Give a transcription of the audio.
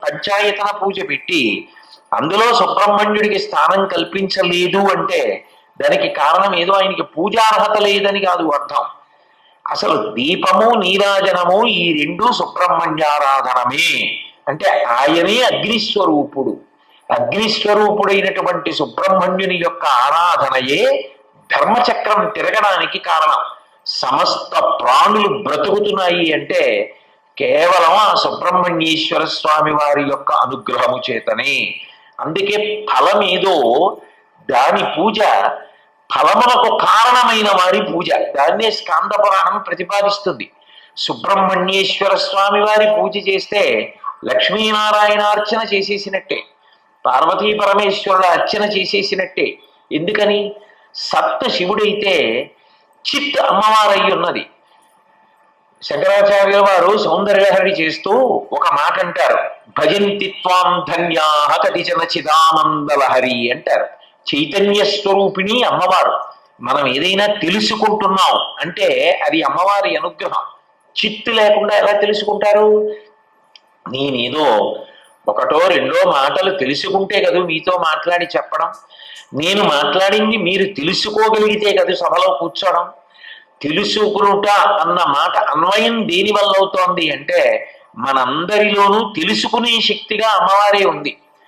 పంచాయతన పూజ పెట్టి అందులో సుబ్రహ్మణ్యుడికి స్థానం కల్పించలేదు అంటే దానికి కారణం ఏదో ఆయనకి పూజార్హత లేదని కాదు అర్థం. అసలు దీపము నీరాజనము ఈ రెండు సుబ్రహ్మణ్యారాధనమే. అంటే ఆయనే అగ్నిస్వరూపుడు. అగ్నిస్వరూపుడైనటువంటి సుబ్రహ్మణ్యుని యొక్క ఆరాధనయే ధర్మచక్రం తిరగడానికి కారణం. సమస్త ప్రాణులు బ్రతుకుతున్నాయి అంటే కేవలం ఆ సుబ్రహ్మణ్యేశ్వర స్వామి వారి యొక్క అనుగ్రహము చేతనే. అందుకే ఫలమేదో దాని పూజ ఫలములకు కారణమైన వారి పూజ. దాన్నే స్కాంద పురాణం ప్రతిపాదిస్తుంది. సుబ్రహ్మణ్యేశ్వర స్వామి వారి పూజ చేస్తే లక్ష్మీనారాయణ అర్చన చేసేసినట్టే, పార్వతీ పరమేశ్వరుల అర్చన చేసేసినట్టే. ఎందుకని? సత్ శివుడైతే చిత్ అమ్మవారై ఉన్నది. శంకరాచార్యుల వారు సౌందర్యహరి చేస్తూ ఒక మాట అంటారు, భజంతి త్వాం ధన్యాః కతిచన చిదానందలహరి అంటారు. చైతన్య స్వరూపిణి అమ్మవారు. మనం ఏదైనా తెలుసుకుంటున్నాం అంటే అది అమ్మవారి అనుగ్రహం. చిత్తు లేకుండా ఎలా తెలుసుకుంటారు? నేనేదో ఒకటో రెండో మాటలు తెలుసుకుంటే కదా మీతో మాట్లాడి చెప్పడం. నేను మాట్లాడింది మీరు తెలుసుకోగలిగితే కదా సభలో కూర్చోవడం. తెలుసుకునుట అన్న మాట అన్వయం దేని వల్ల అవుతోంది అంటే మనందరిలోనూ తెలుసుకునే శక్తిగా అమ్మవారే ఉంది.